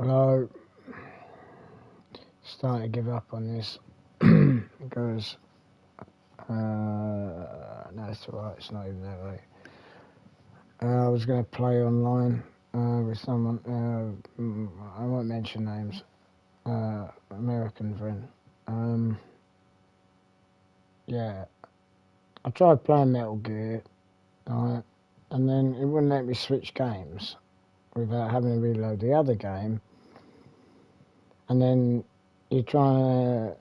Hello. Starting to give up on this because no, it's alright. It's not even that late. I was going to play online with someone. I won't mention names. American friend. Yeah, I tried playing Metal Gear, right, and then it wouldn't let me switch games without having to reload the other game. And then you're trying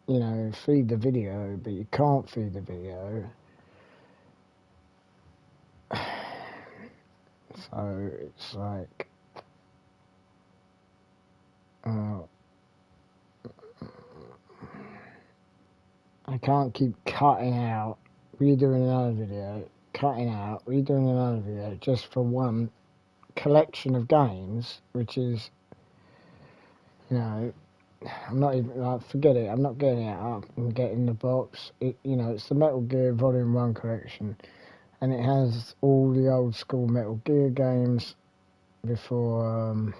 to, feed the video, but you can't feed the video. So it's like, I can't keep cutting out, redoing another video, cutting out, redoing another video, just for one collection of games, which is, I'm not even, like, forget it, I'm not getting it up and getting the box. It's the Metal Gear Volume 1 collection, and it has all the old school Metal Gear games before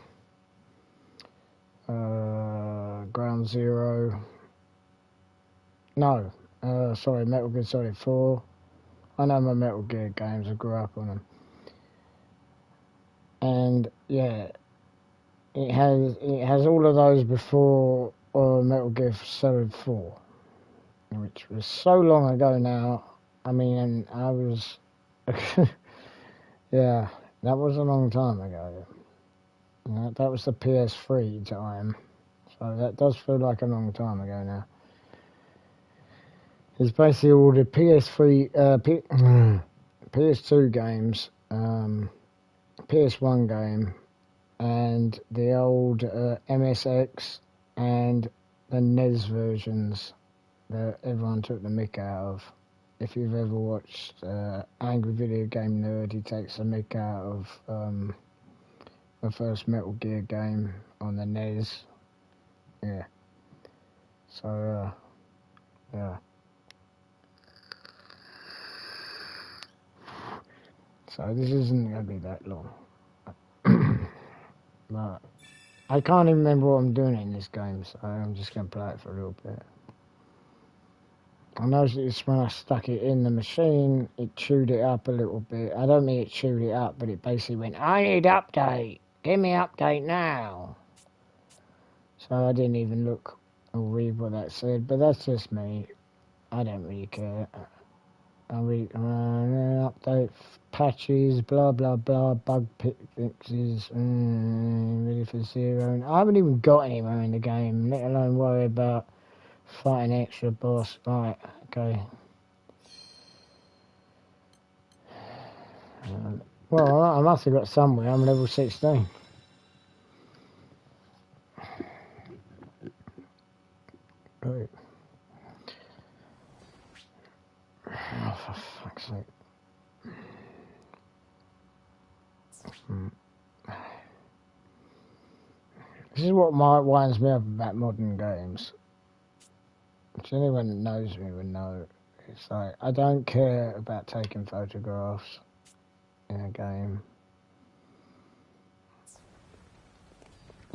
Ground Zero. No, sorry, Metal Gear Solid 4. I know my Metal Gear games, I grew up on them. And yeah, it has all of those before Metal Gear Solid 4, which was so long ago now. I mean, I was, yeah, that was a long time ago. That was the PS3 time, so that does feel like a long time ago now. It's basically all the PS3, PS2 games, PS1 game, and the old MSX and the NES versions that everyone took the mick out of. If you've ever watched Angry Video Game Nerd, he takes the mick out of the first Metal Gear game on the NES. Yeah. So, yeah. So this isn't going to be that long. But I can't even remember what I'm doing in this game, so I'm just going to play it for a little bit. I noticed when I stuck it in the machine, it chewed it up a little bit. I don't mean it chewed it up, but it basically went, I need update. Give me update now. So I didn't even look or read what that said, but that's just me. I don't really care. I read update patches, blah blah blah, bug fixes, ready for 0. I haven't even got anywhere in the game, let alone worry about fighting extra boss. Right, okay. Well, I must have got somewhere. I'm level 16. Great. Oh, for fuck's sake. This is what winds me up about modern games. Which anyone that knows me would know. It's like, I don't care about taking photographs in a game.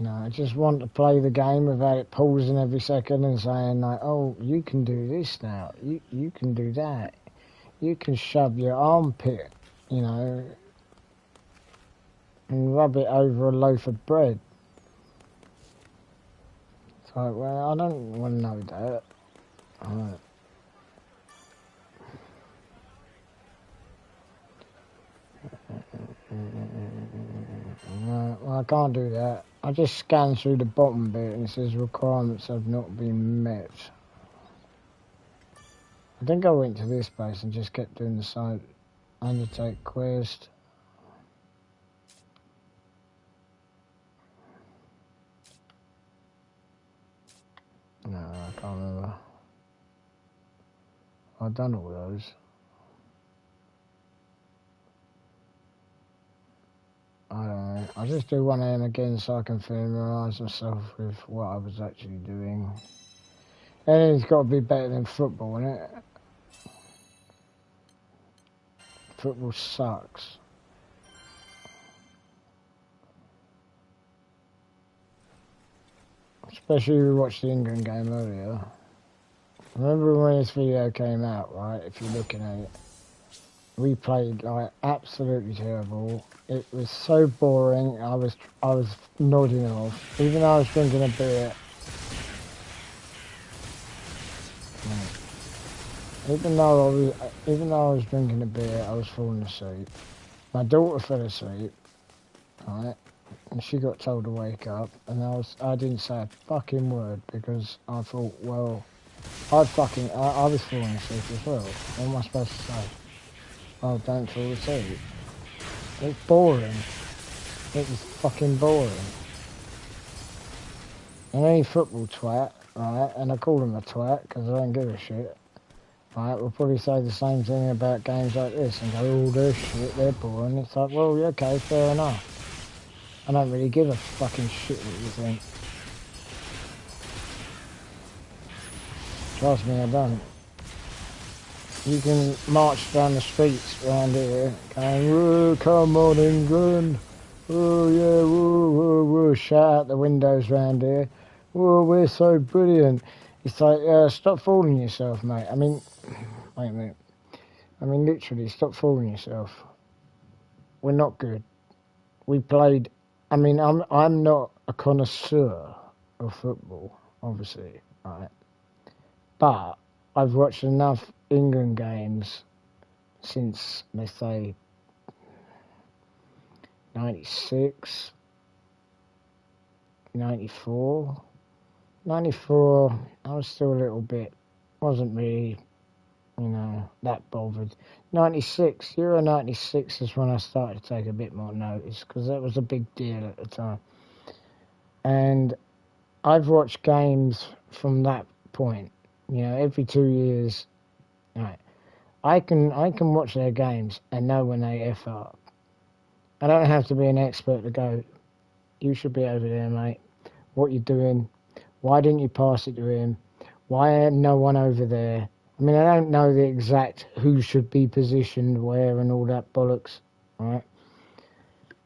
I just want to play the game without it pausing every second and saying like, oh, you can do this now. You can do that. You can shove your armpit, and rub it over a loaf of bread. It's like, well, I don't want to know that. Well, I can't do that. I just scan through the bottom bit and it says requirements have not been met. I think I went to this place and just kept doing the same. Undertake quest. No, I can't remember. I've done all those. I don't know. I'll just do one of them again so I can familiarise myself with what I was actually doing. And it's got to be better than football, innit? Football sucks. especially if you watched the England game earlier. Remember when this video came out, right? If you're looking at it, we played like absolutely terrible. It was so boring. I was nodding off, even though I was drinking a beer. Even though I was drinking a beer, I was falling asleep. My daughter fell asleep, right? And she got told to wake up, and I didn't say a fucking word because I thought, well, I was falling asleep as well. What am I supposed to say? Oh, don't fall asleep. It's boring. It was fucking boring. And any football twat, right, and I call him a twat because I don't give a shit, right, we'll probably say the same thing about games like this and go, oh, they're shit, they're boring. It's like, well, yeah, okay, fair enough. I don't really give a fucking shit what you think. Trust me, I don't. You can march down the streets around here going, whoa, come on England. Oh yeah, whoa, whoa, whoa, shout out the windows round here. Whoa, we're so brilliant. It's like, stop fooling yourself, mate. I mean, wait a minute. I mean, literally, stop fooling yourself. We're not good. We played, I mean, I'm not a connoisseur of football, obviously, right? But I've watched enough England games since, let's say, 96, 94. 94, I was still a little bit, wasn't really, that bothered. 96, Euro 96 is when I started to take a bit more notice because that was a big deal at the time. And I've watched games from that point, every 2 years. Right, I can watch their games and know when they F up. I don't have to be an expert to go, you should be over there, mate. What you doing? Why didn't you pass it to him? Why no one over there? I mean, I don't know the exact who should be positioned where and all that bollocks, right?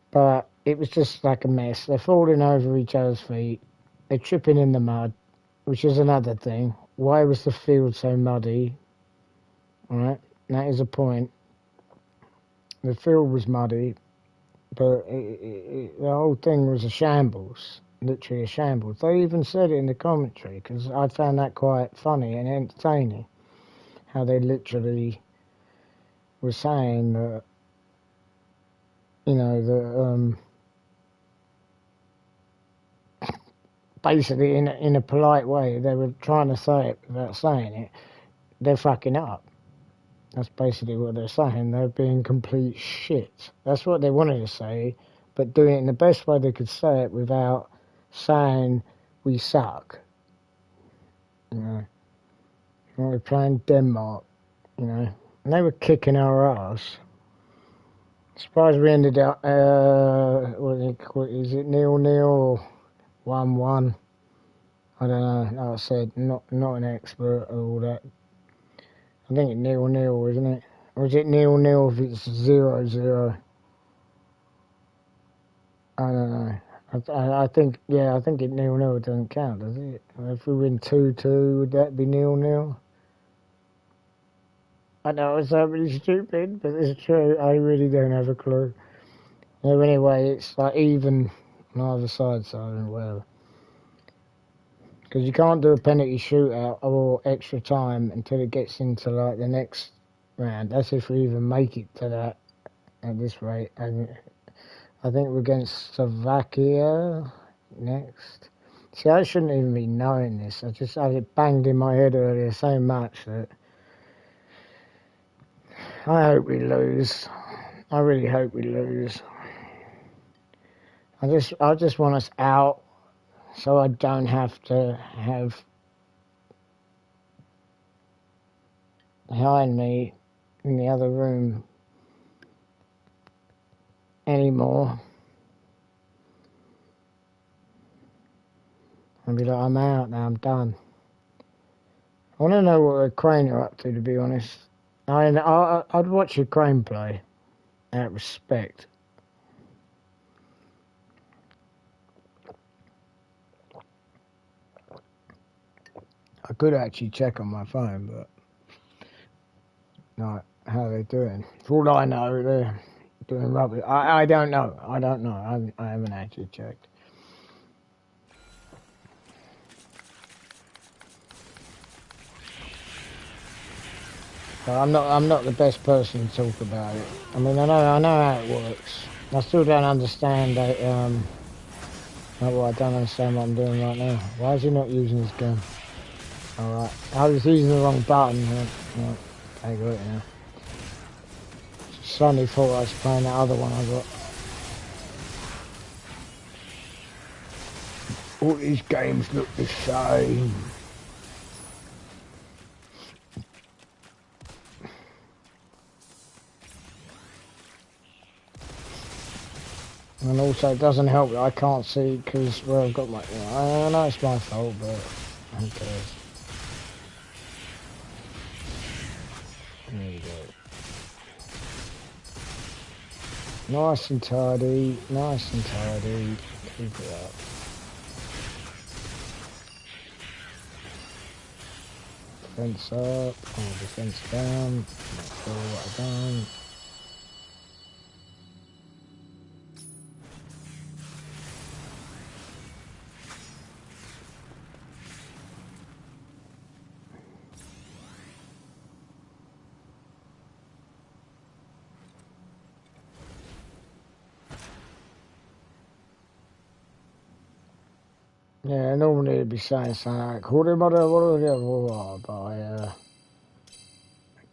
But it was just like a mess. They're falling over each other's feet. They're tripping in the mud, which is another thing. Why was the field so muddy? All right, that is a point. The field was muddy, but the whole thing was a shambles. Literally a shambles. They even said it in the commentary because I found that quite funny and entertaining. How they literally were saying that, basically in a polite way, they were trying to say it without saying it. They're fucking up. That's basically what they're saying. They're being complete shit. That's what they wanted to say, but doing it in the best way they could say it without saying we suck. We're playing Denmark, and they were kicking our ass. Surprised we ended up, is it 0-0 or 1-1? I don't know. Like I said, not an expert or all that. I think it's 0-0, isn't it? Or is it 0-0 if it's 0-0? I don't know. I think it 0-0 doesn't count, does it? If we win 2-2, would that be 0-0? I know it's so really stupid, but it's true. I really don't have a clue. Anyway, it's like even on either side, so whatever. Because you can't do a penalty shootout or extra time until it gets into like the next round. That's if we even make it to that at this rate. And I think we're against Slovakia next. See, I shouldn't even be knowing this. I just had it banged in my head earlier so much that I hope we lose. I really hope we lose. I just want us out so I don't have to have behind me in the other room anymore. I'll be like, I'm out now, I'm done. I want to know what Ukraine are up to be honest. I'd watch Ukraine play out of respect. I could actually check on my phone, but no, how are they doing? For all I know, they're doing rubbish. I don't know. I don't know. I haven't actually checked. But I'm not the best person to talk about it. I mean, I know how it works. I still don't understand that. Well, I don't understand what I'm doing right now. Why is he not using his gun? All right, I was using the wrong button. Right, I got it now. Suddenly thought I was playing that other one I got. All these games look the same. And also, it doesn't help that I can't see because, well, I've got my. I know it's my fault, but who cares? There you go. Nice and tidy, nice and tidy. Keep it up. Defense up, or defense down. Not sure what I've done. Yeah, normally it'd be saying something like, but I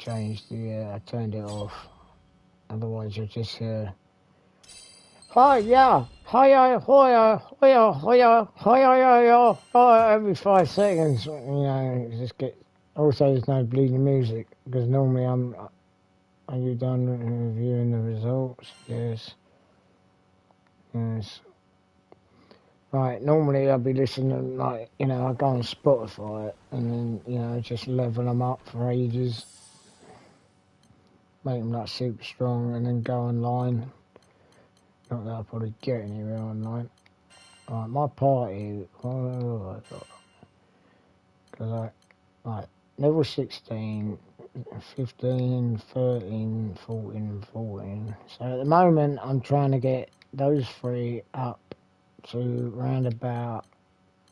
changed I turned it off. Otherwise you'll just hear, hiya, hiya, hoya, hoya, hoya, hoya, hoya, every 5 seconds, you know, it just get, also there's no bleeding music, because normally are you done reviewing the results? Yes. Yes. Right, normally I'd be listening, like, you know, I go on Spotify and then, you know, just level them up for ages. Make them like super strong and then go online. Not that I'll probably get anywhere online. Right, my party, what have I got? Because like, level 16, 15, 13, 14, 14. So at the moment I'm trying to get those 3 up to round about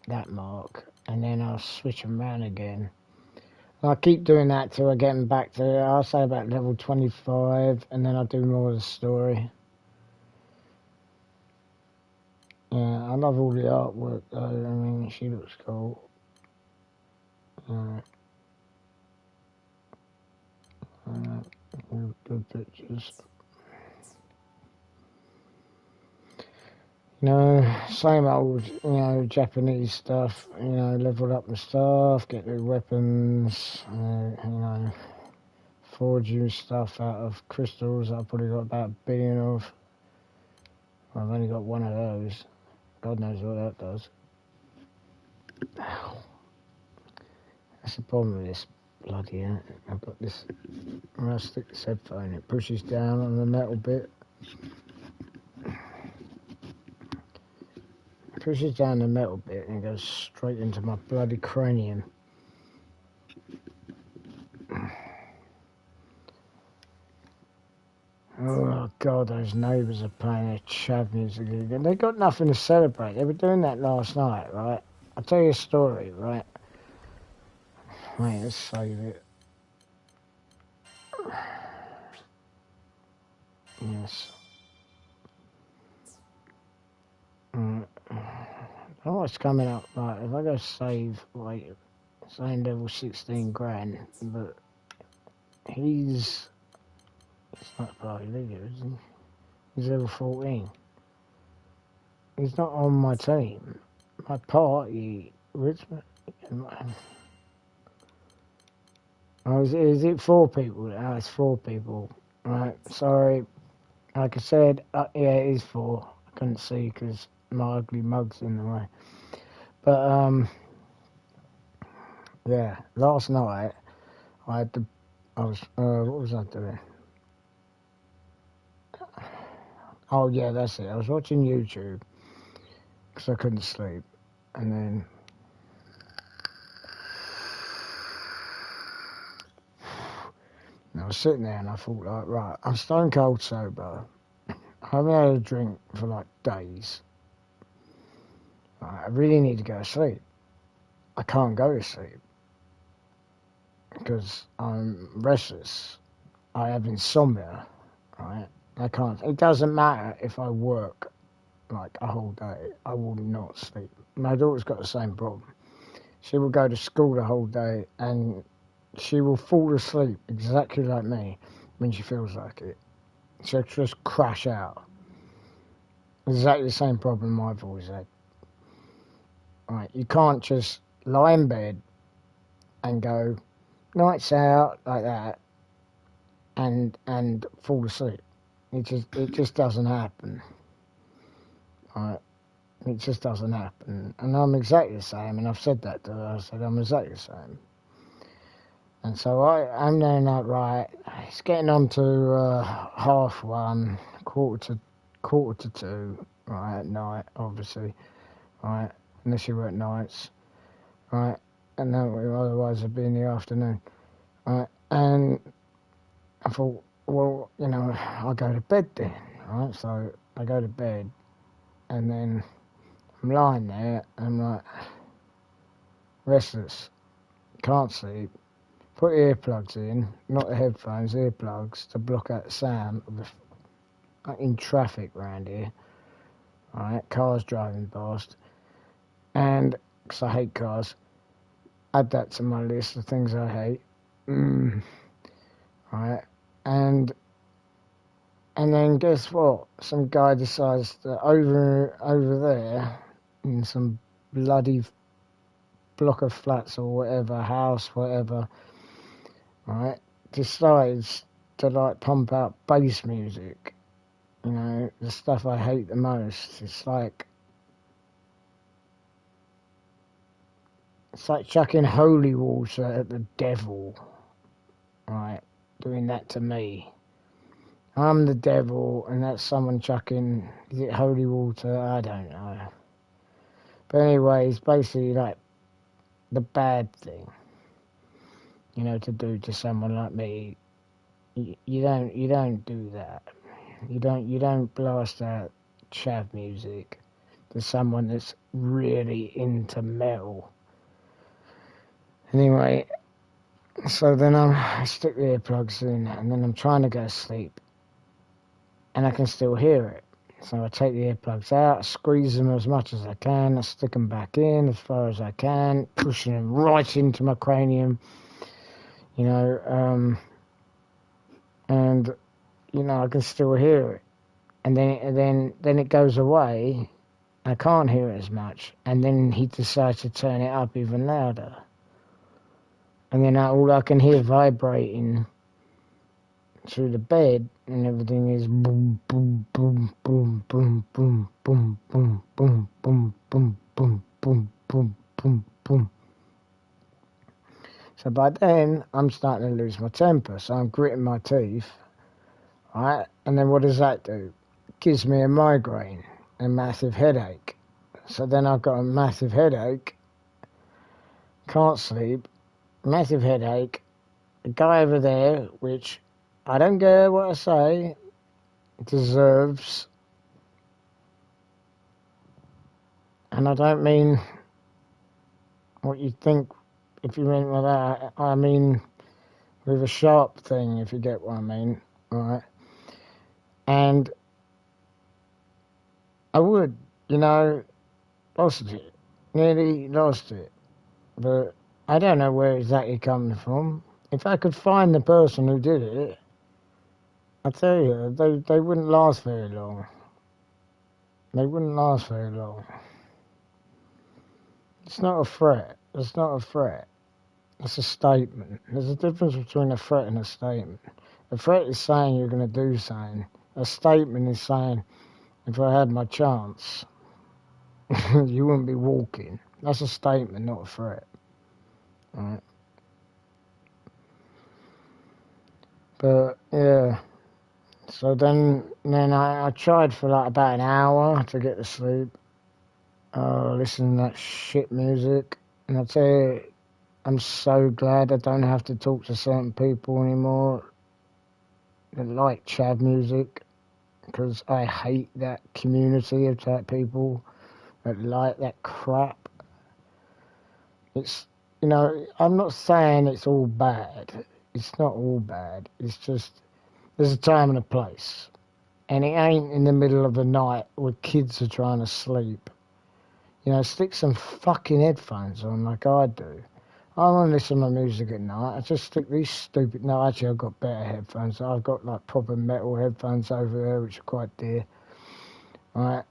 that mark, and then I'll switch them around again. And I keep doing that till I get them back to, I'll say about level 25, and then I'll do more of the story. Yeah, I love all the artwork though, I mean, she looks cool. Good pictures. You know, same old, you know, Japanese stuff, you know, level up the stuff, get new weapons, you know, forge you stuff out of crystals. I've probably got about 1 billion of. Well, I've only got one of those. God knows what that does. That's the problem with this bloody, I've got this, when I stick this headphone, it pushes down on the metal bit. It pushes down the metal bit and it goes straight into my bloody cranium. Oh God, those neighbours are playing their chav music again. They got nothing to celebrate. They were doing that last night, right? I'll tell you a story, right? Wait, let's save it. Yes. Oh, it's coming up. Right, if I go save, wait, saying level 16 grand, but he's not bloody leader, is he? He's level 14. He's not on my team. My party, Richmond. Oh, is it 4 people? Oh, it's 4 people. Right, sorry. Like I said, yeah, it is 4. I couldn't see because my ugly mug's in the way. But, yeah, last night, what was I doing? Oh, yeah, that's it. I was watching YouTube because I couldn't sleep. And then was sitting there and I thought, like, right, I'm stone cold sober. I haven't had a drink for like days. Right, I really need to go to sleep. I can't go to sleep because I'm restless. I have insomnia, right? I can't. It doesn't matter if I work like a whole day. I will not sleep. My daughter's got the same problem. She will go to school the whole day and she will fall asleep exactly like me when she feels like it. She'll just crash out. Exactly the same problem I've always had. Right, you can't just lie in bed and go, nights out, like that, and fall asleep. It just doesn't happen. Right? It just doesn't happen. And I'm exactly the same, and I've said that to her. I said I'm exactly the same. And so I'm then like, right, it's getting on to 1:30, quarter to 2, right, at night, obviously, right, unless you work nights, right, and then otherwise it'd be in the afternoon, right, and I thought, well, I'll go to bed then, right, so I go to bed, and then I'm lying there, and I'm like, restless, can't sleep, put earplugs in, not the headphones, earplugs, to block out the sound of in traffic around here, right, cars driving past, and, because I hate cars, add that to my list of things I hate, right, and then guess what, some guy decides that over there, in some bloody block of flats or whatever, house, whatever, right, decides to like pump out bass music, the stuff I hate the most. It's like chucking holy water at the devil, right, doing that to me. I'm the devil and that's someone chucking, is it holy water? I don't know. But anyway, it's basically like the bad thing, to do to someone like me. You don't do that. You don't blast out chav music to someone that's really into metal. Anyway, so then I stick the earplugs in and then I'm trying to go to sleep and I can still hear it. So I take the earplugs out, I squeeze them as much as I can, I stick them back in as far as I can, pushing them right into my cranium, and I can still hear it. And then it goes away. I can't hear it as much, and then he decides to turn it up even louder. And then all I can hear vibrating through the bed and everything is boom, boom, boom, boom, boom, boom, boom, boom, boom, boom, boom, boom, boom, boom, boom, boom. So by then, I'm starting to lose my temper, so I'm gritting my teeth, right? And then what does that do? It gives me a migraine, a massive headache. So then I've got a massive headache, can't sleep, massive headache, a guy over there, which I don't care what I say, deserves, and I don't mean what you think if you mean by that, I mean with a sharp thing, if you get what I mean, right? And I would, lost it, nearly lost it, but I don't know where exactly coming from. If I could find the person who did it, I tell you, they wouldn't last very long. They wouldn't last very long. It's not a threat. It's not a threat. It's a statement. There's a difference between a threat and a statement. A threat is saying you're going to do something. A statement is saying, if I had my chance, you wouldn't be walking. That's a statement, not a threat. Right? But, yeah. So then I tried for like about an hour to get to sleep. Listening to that shit music. And I tell you, I'm so glad I don't have to talk to certain people anymore. that like chav music, because I hate that community of type people that like that crap. It's, you know, I'm not saying it's all bad. It's not all bad. It's just there's a time and a place. And it ain't in the middle of the night where kids are trying to sleep. You know, stick some fucking headphones on like I do. I want to listen to my music at night. I just stick these stupid... No, actually, I've got better headphones. I've got, like, proper metal headphones over there, which are quite dear. Right?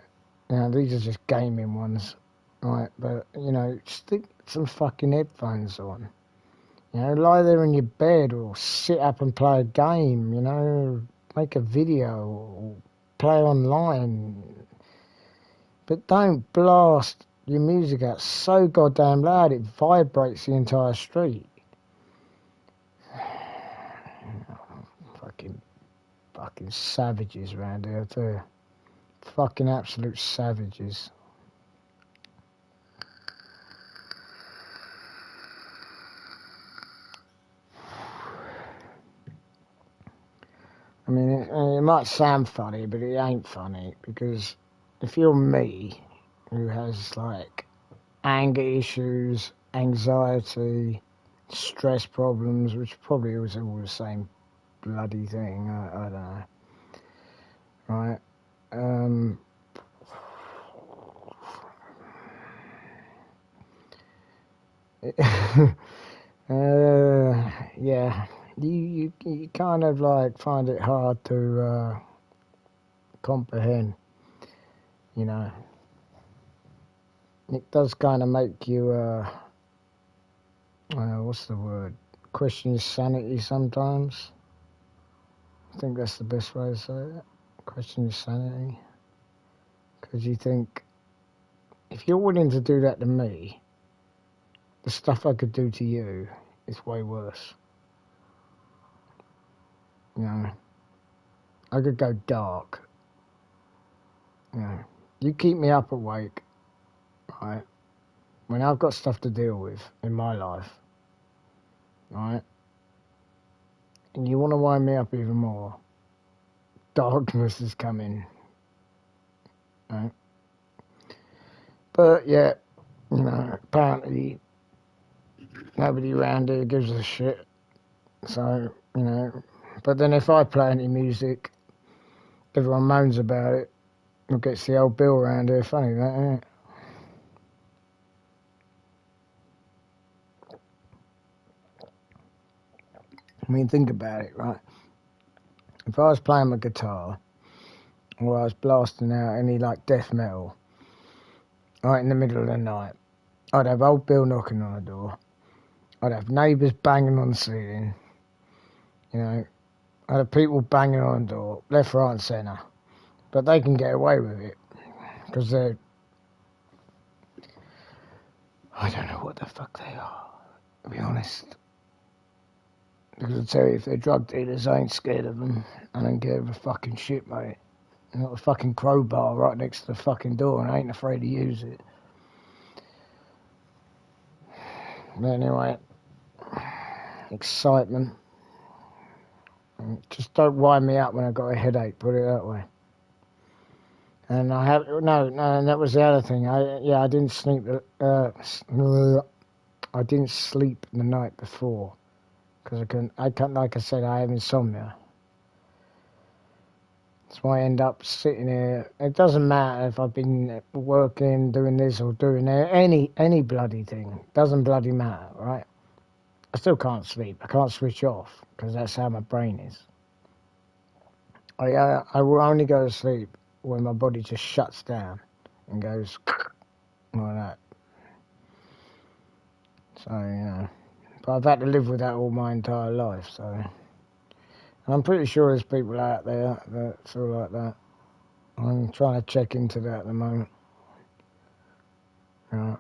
You know, these are just gaming ones. Right? But, you know, stick some fucking headphones on. You know, lie there in your bed or sit up and play a game, you know, make a video or play online. But don't blast your music out so goddamn loud it vibrates the entire street. Fucking savages around here too. Fucking absolute savages. I mean, it might sound funny, but it ain't funny, because if you're me, who has like anger issues, anxiety, stress problems, which probably was all the same bloody thing, I don't know, right? Yeah, you kind of like find it hard to comprehend, you know. It does kind of make you, what's the word? Question your sanity sometimes. I think that's the best way to say it. Question your sanity. Because you think, if you're willing to do that to me, the stuff I could do to you is way worse. You know, I could go dark. You know, you keep me up awake, right? When I've got stuff to deal with in my life, right? And you want to wind me up even more, darkness is coming, right? But yeah, you know, apparently nobody around here gives a shit. So, you know, but then if I play any music, everyone moans about it. It gets the old bill around here. Funny that, isn't it? I mean, think about it, right? If I was playing my guitar, or I was blasting out any like death metal, right in the middle of the night, I'd have old Bill knocking on the door. I'd have neighbours banging on the ceiling. You know, I'd have people banging on the door, left, right, and centre. But they can get away with it because they're, I don't know what the fuck they are, to be honest. Because I tell you, if they're drug dealers, I ain't scared of them. I don't give a fucking shit, mate. I've got a fucking crowbar right next to the fucking door and I ain't afraid to use it. But anyway, excitement. Just don't wind me up when I've got a headache, put it that way. And I have, no, and that was the other thing. I didn't sleep, I didn't sleep the night before. Because I can't, like I said, I have insomnia. That's why I end up sitting here. It doesn't matter if I've been working, doing this or doing that, any bloody thing. Doesn't bloody matter, right? I still can't sleep. I can't switch off because that's how my brain is. I will only go to sleep when my body just shuts down and goes like that. So, you know. But I've had to live with that all my entire life, so. And I'm pretty sure there's people out there that feel like that. I'm trying to check into that at the moment. You know.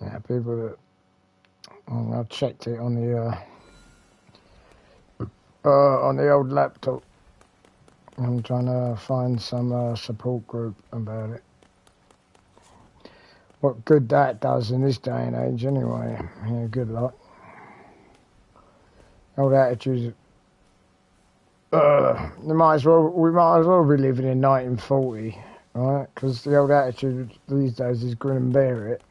Yeah, people that. I checked it on the old laptop. I'm trying to find some support group about it. what good that does in this day and age anyway. Yeah, good luck. Old attitudes. We might as well be living in 1940, right? Because the old attitude these days is grin and bear it.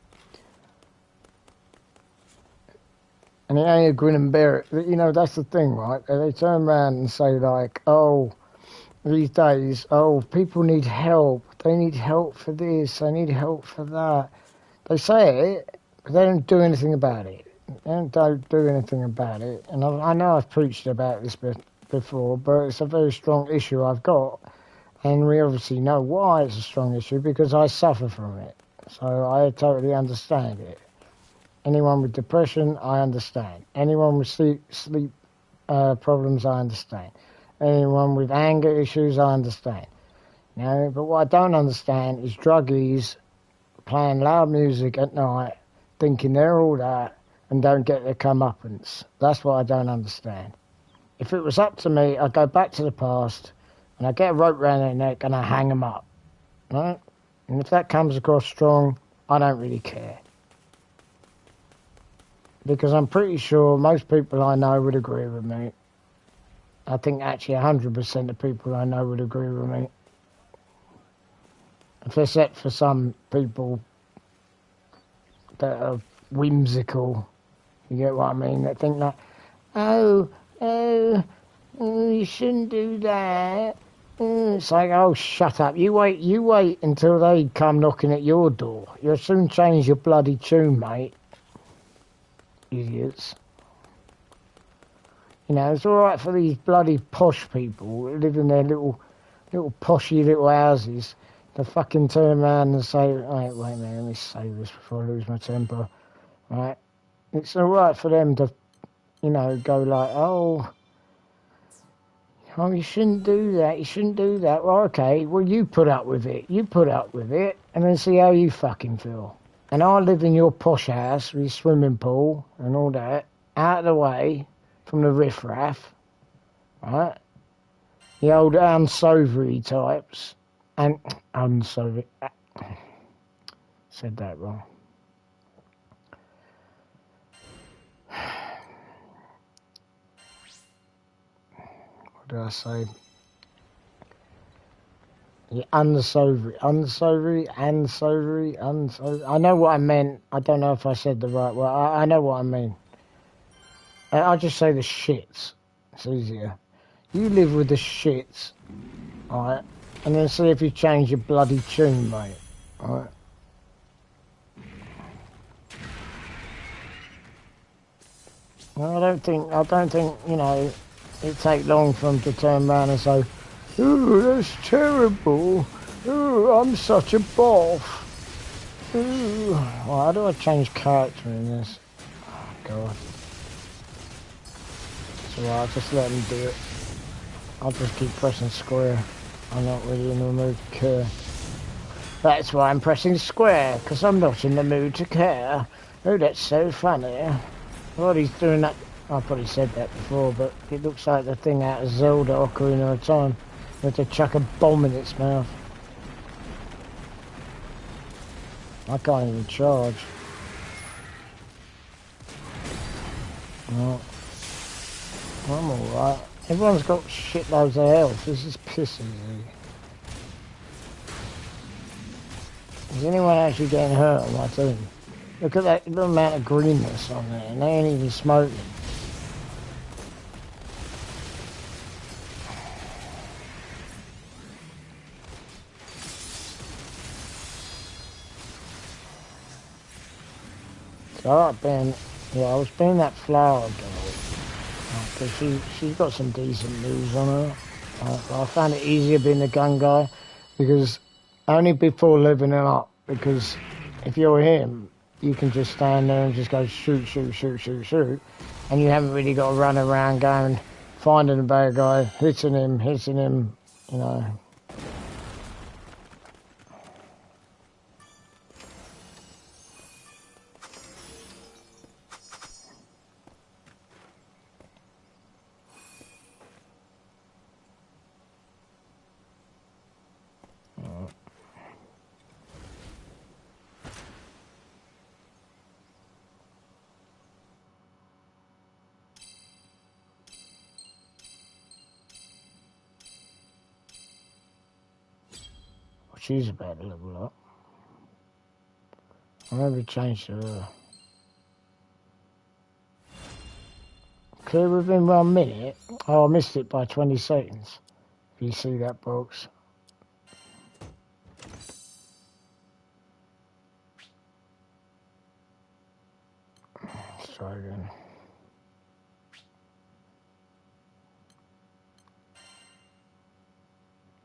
And it ain't a grin and bear it. You know, that's the thing, right? They turn around and say like, oh, these days, oh, people need help. They need help for this. They need help for that. They say it, but they don't do anything about it. They don't do anything about it. And I know I've preached about this before, but it's a very strong issue I've got. And we obviously know why it's a strong issue, because I suffer from it. So I totally understand it. Anyone with depression, I understand. Anyone with sleep problems, I understand. Anyone with anger issues, I understand. You know, but what I don't understand is druggies playing loud music at night, thinking they're all that, and don't get their comeuppance. That's what I don't understand. If it was up to me, I'd go back to the past, and I'd get a rope around their neck, and I'd hang them up. Right? And if that comes across strong, I don't really care. Because I'm pretty sure most people I know would agree with me. I think actually 100% of people I know would agree with me. Except for some people that are whimsical, you get what I mean, that think like, oh, you shouldn't do that. It's like, oh, shut up. You wait until they come knocking at your door. You'll soon change your bloody tune, mate. Idiots. You know, it's alright for these bloody posh people that live in their little poshy little houses to fucking turn around and say, wait a minute, let me say this before I lose my temper. Right? It's alright for them to, you know, go like, oh, you shouldn't do that, you shouldn't do that. Well, okay, well, you put up with it, and then see how you fucking feel. And I live in your posh house with your swimming pool and all that, out of the way from the riffraff, right? The old unsavoury types, and unsavoury, said that wrong. What did I say? Yeah, unsavoury. I know what I meant. I don't know if I said the right word. I know what I mean. I'll just say the shits. It's easier. You live with the shits, alright? And then see if you change your bloody tune, mate. Alright? Well, I don't think, you know, it'd take long for them to turn around and say, ooh, that's terrible. Ooh, I'm such a boff. Ooh. Well, how do I change character in this? Oh, God. It's alright, I'll just let them do it. I'll just keep pressing square. I'm not really in the mood to care. That's why I'm pressing square, because I'm not in the mood to care. Oh, that's so funny. What he's doing that... I probably said that before, but it looks like the thing out of Zelda Ocarina of Time. With to chuck a bomb in its mouth. I can't even charge. No. I'm alright. Everyone's got shitloads of health. This is pissing me. Is anyone actually getting hurt on my team? Look at that little amount of greenness on there, and they ain't even smoking. So I was being that flower girl, because she's got some decent moves on her. I found it easier being the gun guy, because only before leveling up, because if you're him, you can just stand there and just go shoot, and you haven't really got to run around going, finding the bad guy, hitting him, you know. she's about to level up. I never changed her. Clear within 1 minute. Oh, I missed it by 20 seconds. If you see that box. Let's try again.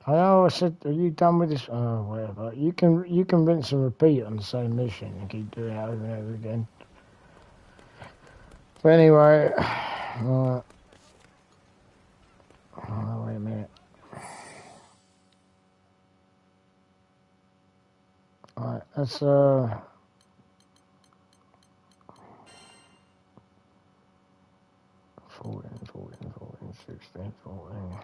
I know I said, are you done with this? Oh, whatever. You can rinse and repeat on the same mission and keep doing it over and over again. But anyway, oh, wait a minute. Alright, that's 14, 16, 14.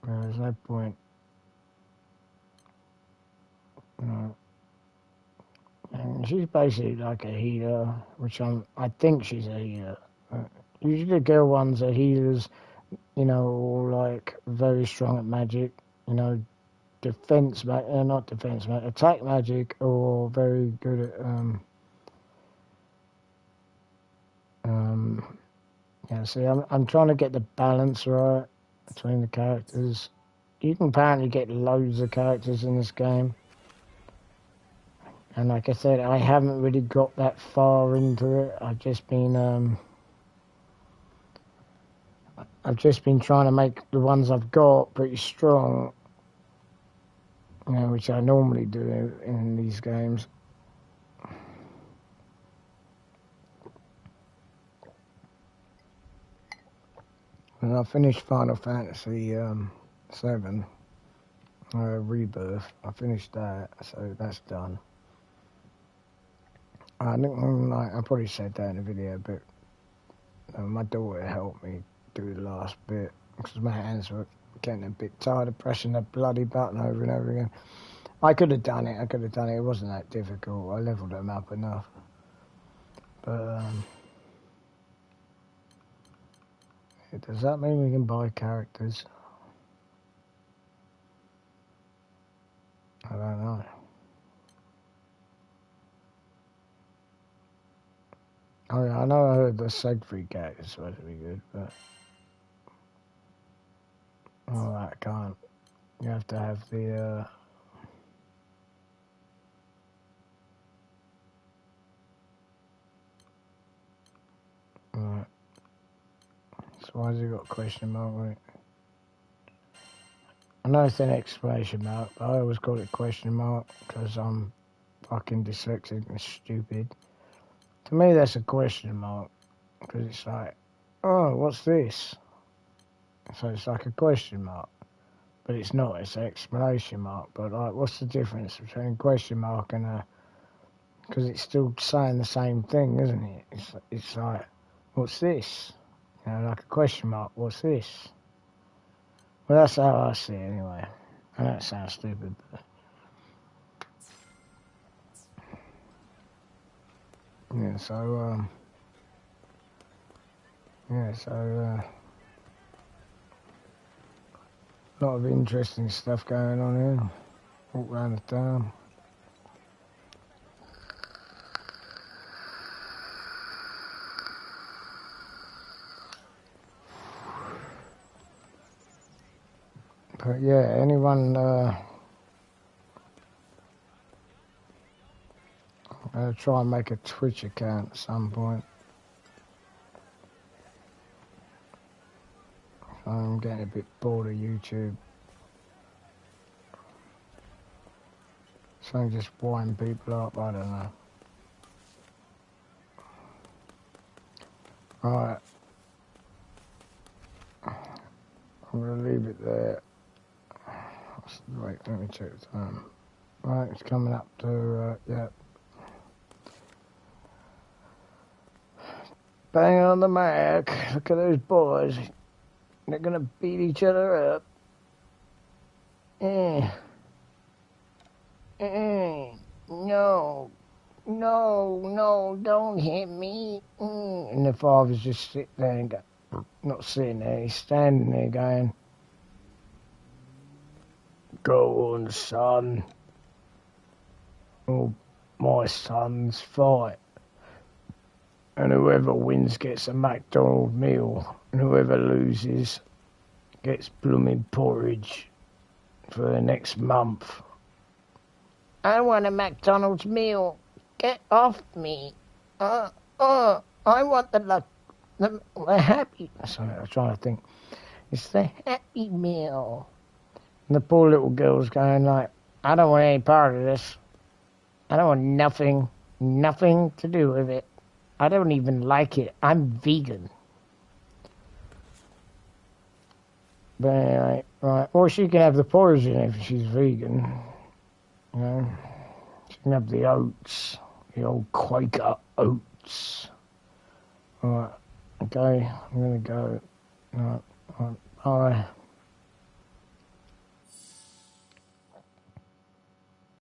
There's no point. No. And she's basically like a healer, which I think she's a healer. Usually the girl ones are healers, you know, or like very strong at magic, you know, not defense magic, attack magic, or very good at yeah. See, I'm trying to get the balance right between the characters. You can apparently get loads of characters in this game. And like I said, I haven't really got that far into it. I've just been trying to make the ones I've got pretty strong, you know, which I normally do in these games. And I finished Final Fantasy 7 Rebirth. I finished that, so that's done. I probably said that in the video, but my daughter helped me do the last bit because my hands were getting a bit tired of pressing the bloody button over and over again. I could have done it. It wasn't that difficult. I leveled them up enough. But does that mean we can buy characters? I don't know. Oh yeah, I know I heard the Siegfried character is supposed to be good, but that can't. You have to have the Right. So why has it got a question mark on it? I know it's an exclamation mark, but I always call it question mark because I'm fucking dyslexic and stupid. To me, that's a question mark because it's like, oh, what's this? So it's like a question mark, but it's not. It's an exclamation mark. But like, what's the difference between question mark and a? Because it's still saying the same thing, isn't it? It's like, what's this? You know, like a question mark. What's this? Well, that's how I see it anyway. I know it sounds stupid, but yeah. So a lot of interesting stuff going on here. Walk around the town. But yeah, anyone I'll try and make a Twitch account at some point. I'm getting a bit bored of YouTube. So I'm just winding people up, I don't know. Alright. I'm going to leave it there. Wait, let me check the time. Right, it's coming up to, yeah. Bang on the mark. Look at those boys. They're going to beat each other up. No, don't hit me. And the father's just sitting there and not sitting there, he's standing there going, Go on, son. All my sons fight. And whoever wins gets a McDonald's meal. And whoever loses gets blooming porridge for the next month. I want a McDonald's meal. Get off me. I want the happy... Sorry, I was trying to think. It's the Happy Meal. And the poor little girl's going like, I don't want any part of this. I don't want nothing to do with it. I don't even like it. I'm vegan. But anyway, right. Or she can have the porridge if she's vegan. You know, she can have the oats, the old Quaker oats. Alright, okay, I'm gonna go. Alright, bye.